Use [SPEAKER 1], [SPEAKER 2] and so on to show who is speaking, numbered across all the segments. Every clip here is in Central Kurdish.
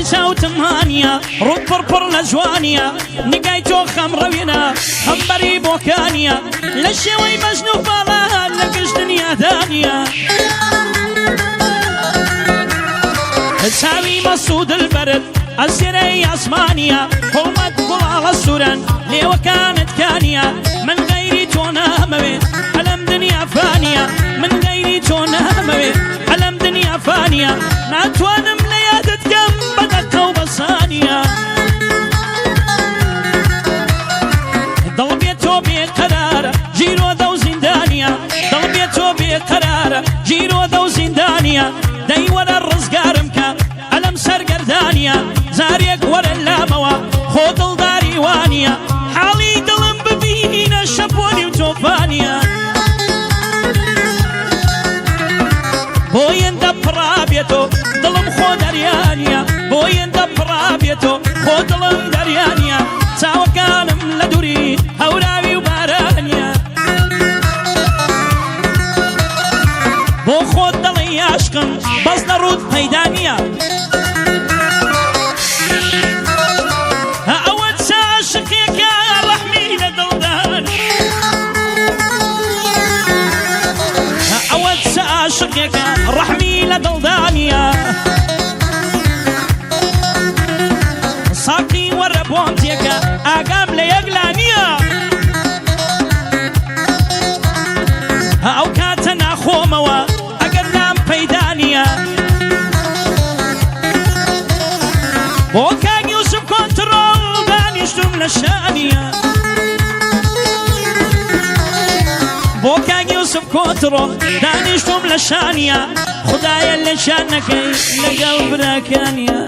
[SPEAKER 1] چاوتم هانیە ڕوت پڕپڕ لە جوانیە نگای تۆ خەمڕەوێنە خەمبەری بۆکانیە لە شێوەی بەژن و باڵان لە گشت دنیادانیە چاوی مەسوود دڵبەرت ئەسێرەی ئاسمانیە هۆمەت گوڵاڵە سوورەن لێوەکانت کانیە من غەیری تۆ نامەوێ ئەلەم دنیا فانیە من غەیری تۆ نامەوێ ئەلەم دنیا فانیە ناتوانم لە یادت کەم بە دەقە و بە سانیە دڵ بێت تۆ بێقەرارە ژیرۆدە و زیندانیە دڵ بێت تۆ بێقەرارە ژیرۆدە و زیندانیە دەی وەرە ڕزگارم کە ئەلەم سەرگەردانیە زارێک وەرە لامەوە خۆ دڵداری وانیە حاڵی دڵم ببینە شەپۆلی و تۆفانیە بۆیەندە پڕابێتۆ دڵم خۆ دەریانیە بۆیەندە پڕابێتۆ خۆ دڵم دەریانیە چاوەکانم لە دووری هەوراوی و بارانیە بۆ خۆت دڵی عاشقم بەس لە ڕوود پەیدا نییە ئەوە چ عاشقێکە ڕەحمی لە دڵدانیە ئەوە چ عاشقێکە ڕەحمی لە دڵدانیە ساقی وەرە بۆم تێکە ئاگام لە یەکلانیە ئەو کاتە ناخۆمەوە ئەگەر نام پەیدانیە بۆ کاک یوسف کۆنتڕۆڵ دانیشتم لە شانیە بۆ کاک یوسف کۆنتڕۆڵ دانیشتم لە شانیە خودایە لە شانەکەی لەگەڵ براکانیە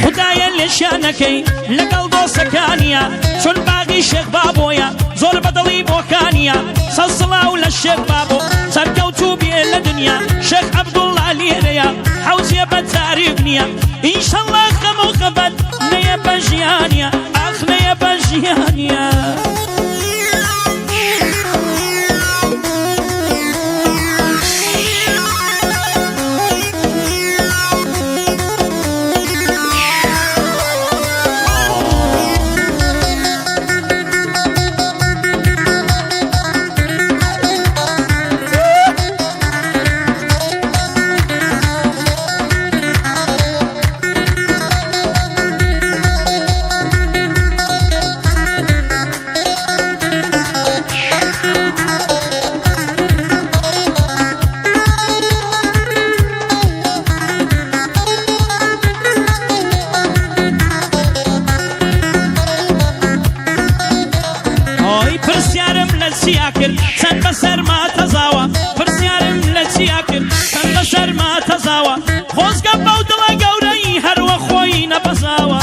[SPEAKER 1] خودایە لە شانەکەی لەگەڵ دۆستەکانیە چون باغی شێخ بابۆیە زۆر بەدڵی بۆکانیە سەد سڵاو لە شێخ بابۆ سەرکەوتوو بێ لە دنیا شێخ عەبدوڵڵا لێرەیە حەوزێ بە تاریک نییە ئینشەڵڵا خەم و خەبەت نەیە بە ژیانیە ئاخ نەیە بە ژیانیە چەند بەسەر ماتەزاوە پرسیارم لە چیا کرد چەند بەسەر ماتەزاوە خۆزگە بەو دڵە گەورەی هەروە خۆی نەبەزاوە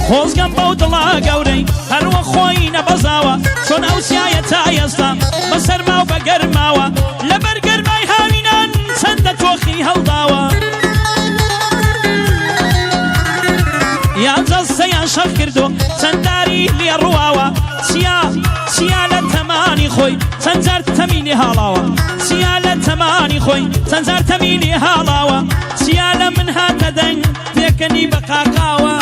[SPEAKER 1] خۆزگەم بەو دڵە گەورەی هەروە خۆی نەبەزاوە چۆن ئەو سیایە تا ئێستا بەسەر ماو بەگەرماوە لەبەر گەرمای هاوینان چەندە تۆخی هەڵداوە یان جەستەیان شەف کردو چەندداری لێ ڕواوە چیا لە تەمانی خۆی چەند جار تەمینی هاڵاوە چیا لە تەمانی خۆی چەند جار تەمینی هاڵاوە چیا لە من هاتە دەنگ پێکەنی بە قاقاوە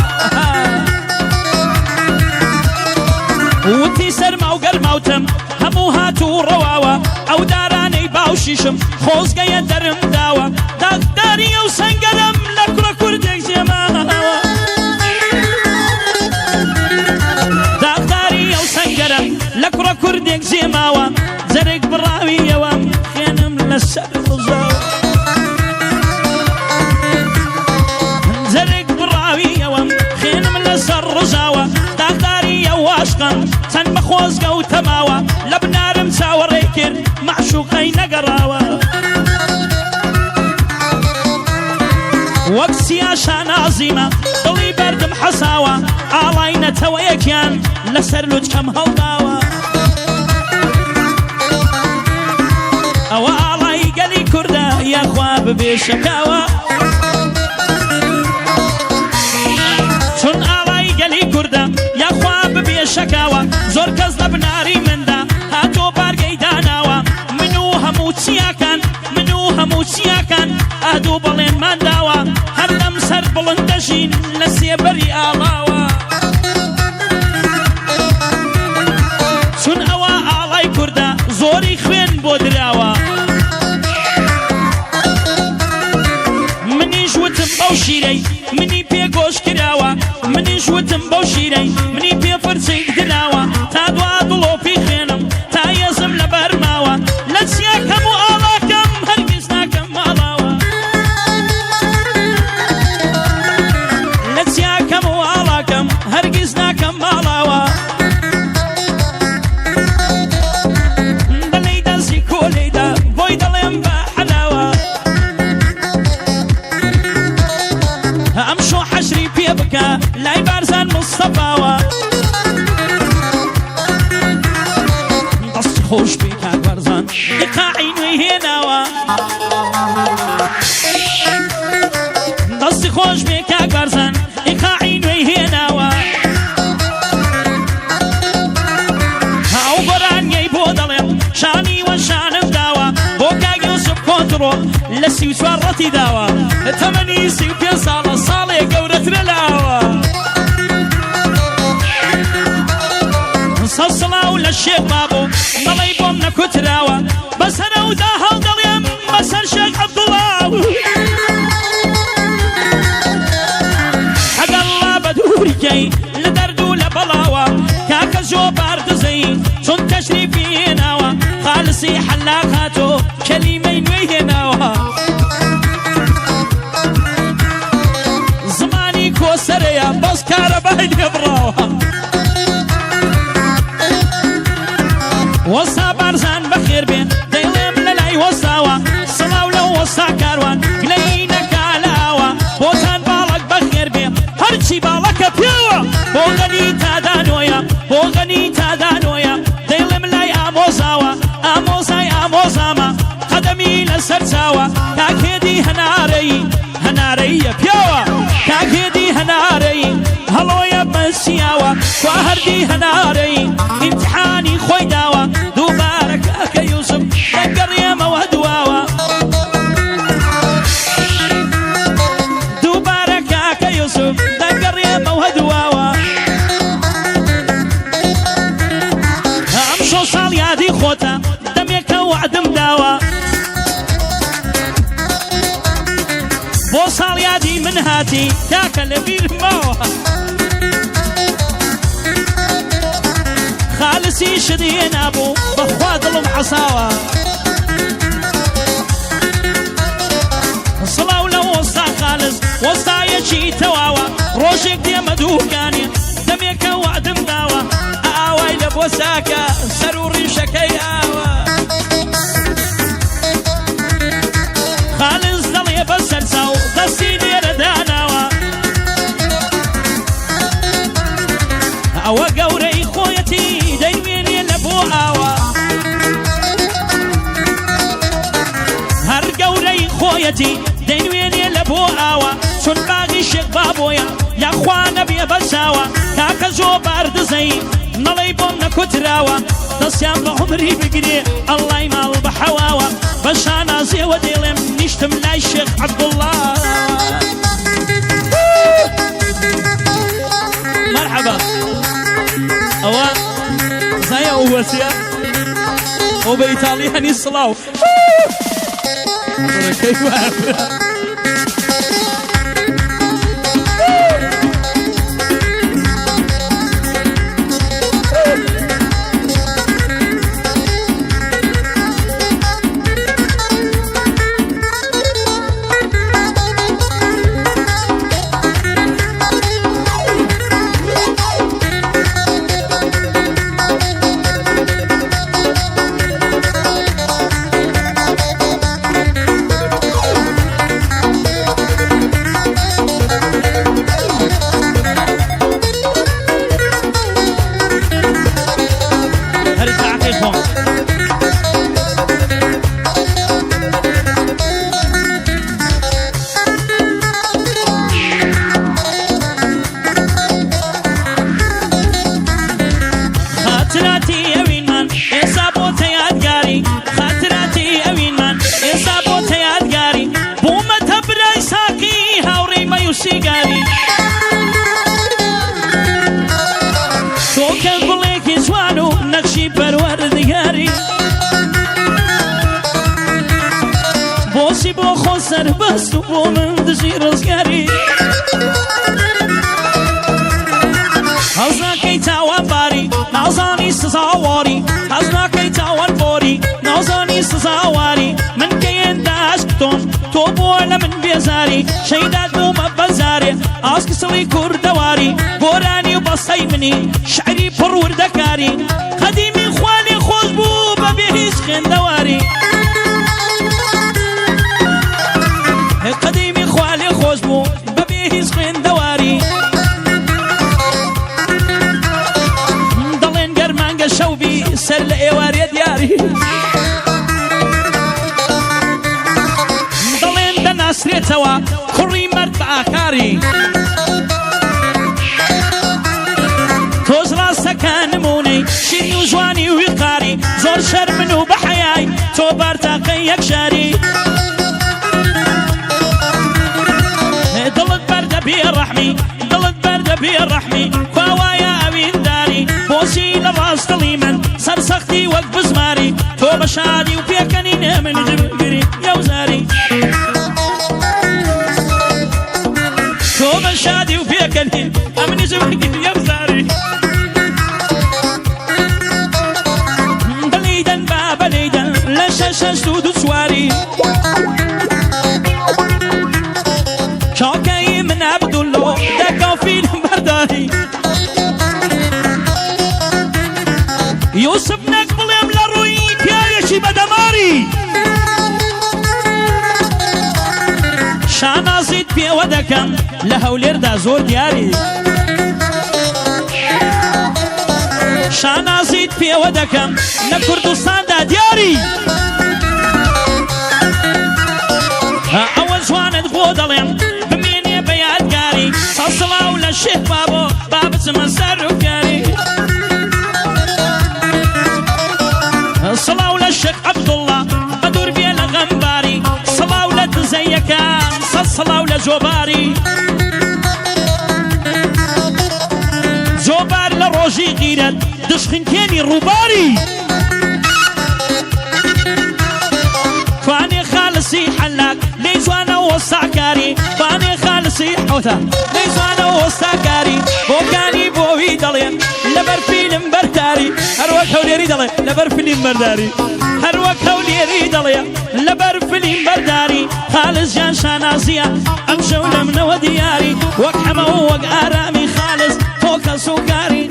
[SPEAKER 1] وتی سەرما و گەرماوتم هەموو هاتوو ڕەواوە ئەو دارانەی باوشیشم خۆزگەیە دەرم داوە داغداری ئەو سەنگەرم لە کوڕە کوردێک جێماوە لە کوڕە کوردێک زێماوە جەرێک بڕاویەوە خێنم لەسەر ڕزاوە جەرێک بڕاویەوە خێنم لەسەر ڕزاوە داغداری ئەو عاشقم چەند بە خۆزگە و تەماوە لە بنارم چاوەڕێ کرد معشوقەی نەگەڕاوە وەک سیا شانازیمە دڵی بەردم حەساوە ئاڵای نەتەوەیەکیان لەسەر لوچکەم هەڵداوە ئەوە ئاڵای گەلی کوردە یاخوا ببێ شەکاوە چون ئاڵای گەلی کوردە یاخوا ببێ شەکاوە زۆر کەس لە بناری مندا هاتۆ بارگەی داناوە من و هەموو چیا من داوا هر لم سر بلندشین لسیبری آلاوا چون ئەوە ئاڵای کوردە زۆری خوێن بۆ دراوە منیش وتم بەو شیرەی منی پێ گۆش کراوە منیش وتم بەو شیرەی منی پێ فرچەی دراوە تا دوا دڵۆپی خوێنم تا یەزم لە بەرماوە لە چیاکەم و ئاڵاکەم هەرگیز ناکەم ماڵاوە لە چیاکەم و ئاڵاکەم هەرگیز ناکەم ماڵاوە لای بارزان مصطفاوە دەستی خۆش بێ کاک بارزان ئیقاعی نوێی هێناوە دەستی خۆش بێ کاک بارزان ئیقاعی نوێی هێناوە ئەو گۆرانیەی بۆ دەڵێم شانی وە شانم داوە بۆ کاک یوسف کۆنتڕۆڵ لە 34 ڕەتی داوە تەمەنی 35 ساڵە ساڵێ گەورەترە لاوە سەڵاو لە شێخ بابۆ دەڵێی بۆم نەکوتراوە بەسەرەودا هەڵدەڵێم بەسەر شێخ عەبدوڵڵاو حەگەڵڵا بە دووریکەی لە دەرد و لە بەڵاوە کاکە زۆ باردزەی چون تەشریفی هێناوە خالسی حەلاق هاتۆ کەلیمەی نوێی هێناوە زمانی کۆسەرەیە بەس کارەبای لێبڕاوە وەسا بارزان بەخێر بێن دەیڵێم لە لای وەساوە سڵاو لە وەسا کاروان گلەی نەکالاوە بۆتان باڵک بەخێر بێ هەرچی باڵەکە پێوە بۆ غەنی تادانۆیە بۆ غەنی تادانۆیە دەیڵێم لای ئامۆزاوە ئامۆزای ئامۆزامە قەدەمی لەسەر چاوە کاکێدی هەنارەی هەنارەیە پێوە کاکێدی هەنارەی هەڵۆیە بەسیاوە خوا هەردی هەنارەی ئیمتحانی خۆی داوە دووبارە کاکە یوسف دەگەڕێمەوە دواوە دووبارە کاکە یوسف دەگەڕێمەوە دواوە ئەم شۆ ساڵ یادی خۆتە دەمێکە وعدم داوە بۆ ساڵ یادی من هاتی کاکە لە بیرم ماوە خالسی شدی نابوو بەخوا دڵم عەساوە سڵاو لە وەستا خالس وەستایەکی تەواوە ڕۆژێک دێمە دووکانێ دەمێکە وعدم داوە ئاوای لە بۆ ساکە سەر و ڕیشەکەی ئاوە خالس دەڵێ بەسەر چاو دەستی لێرە داناوە ئەوە گەورەی خۆیەتی دەیوێنێ لە بۆ ئاوە هەر گەورەی خۆیەتی دەیوێنێ لە بۆ ئاوە چون باغی شێخ بابۆیە یاخوا نەبێ بەچاوە کاکە زۆ باردزەی نەڵێی بۆم نەکوتراوە دەستیان بە عومری بگرێ ئەڵڵای ماڵ بە حەواوە بە شانازێوە دێڵێم نیشتم لای شێخ عەبدوڵڵا مرحبا ئەوە زایە ئەو وەسیە ئەو بە ئیتاڵی هەنی سڵاو پەروەردگاری بۆچی بۆ خۆ سەربەست و بۆ من دژی ڕزگاری هەز ناکەی تاوانباری نازانی سزاواری هەز ناکەی تاوانبۆری نازانی سزاواری من کە هێندە عەشق تۆم تۆ بۆ لە من بێزاری شەیدات بوومە بەزارێ ئاسکی سڵی کوردەواری گۆرانی و بەستەی منی شعری پڕ وردەکاری قەدیمی خوانی خۆش بوو بەبێ هیچ خوێندەواری قەدیمی خوالێ خۆش بوو بەبێ هیچ خوێندەواری دەڵێن گەرمانگە شەوبی سەر لە ئێوارێ دیاری دەڵێن دەناسرێتەوە کوڕی مەرد بە ئاکاری تۆز ڕاستەکان نمونەی شیرین و جوانی و ویقاری زۆر شەرمن و بەحەیای تۆ بارتاقەی یەک شاری دڵت بەردە بێڕەحمی دڵت بەردە بێڕەحمی خواوایە ئەوینداری بۆچی لە ڕاستەڵی من سەرسەختی وەک بزماری تۆ بە شادی و پێکەنینێ من جبگری یەوزاری تۆ بە شادی و پێکەنین ئەمنی جبگری یەوزاری بەلەیدەن با بەلەیدەن لە شەش و دوو سواری شاكي من عبد الله دكا في برداري يوسف نقبل يملا روي بيايشي بدماري شانازيد بي ودكم لهولير دا زور دياري شانازيد بي ودكم لكردستان دا دياري اول جوانت بودلم صلاة ولا الشيخ بابو بابت مسر وكاري صلاة ولا الشيخ عبد الله بدور بيه لغنباري صلاة ولا تزيكان صلاة ولا جوباري جوبار لروجي غيرت دشخن كيني روباري فاني خالصي حلاك ليزوانا وصاكاري فاني خالصي حوثا ليزوانا وصاكاري بوكاني بوهي دلين لبر فيلم برداري هروك هوليري دلين لبر فيلم برداري هروك هوليري دلين لبر فيلم برداري خالص جان شانازية امشو لمن ودياري وك حما وك آرامي خالص فوق سوكاري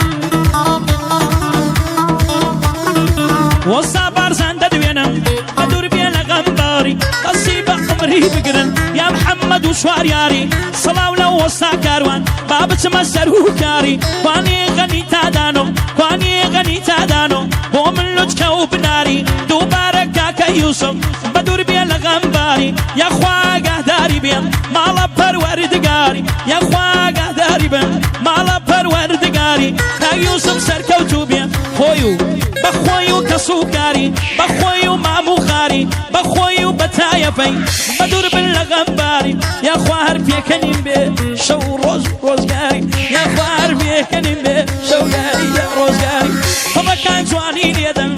[SPEAKER 1] وصا بارزان ددوينم بدور بيه لغنباري قصيبة عمري بقرن يا محمد وشوار ياري صلاة ولا وصا كاروان بابت مسر وكاري واني غني تادانو واني غني تادانو ومن لجكا وبناري دوبارك كاكا يوسف بدور بيه لغنباري يا خواقه داري بيه مالا پروردگاري يا خواقه داري بيه مالا پروردگاري تا يوسف سركوتو بيه خويو بخويو كسوكاري بخويو ماموخاري بخويو بتايفي بدور بالغنباري يا خوار فيكنين بي شو روزقاري يا خوار فيكنين بي شو غاري يا روزقاري فما كان جواني ليدا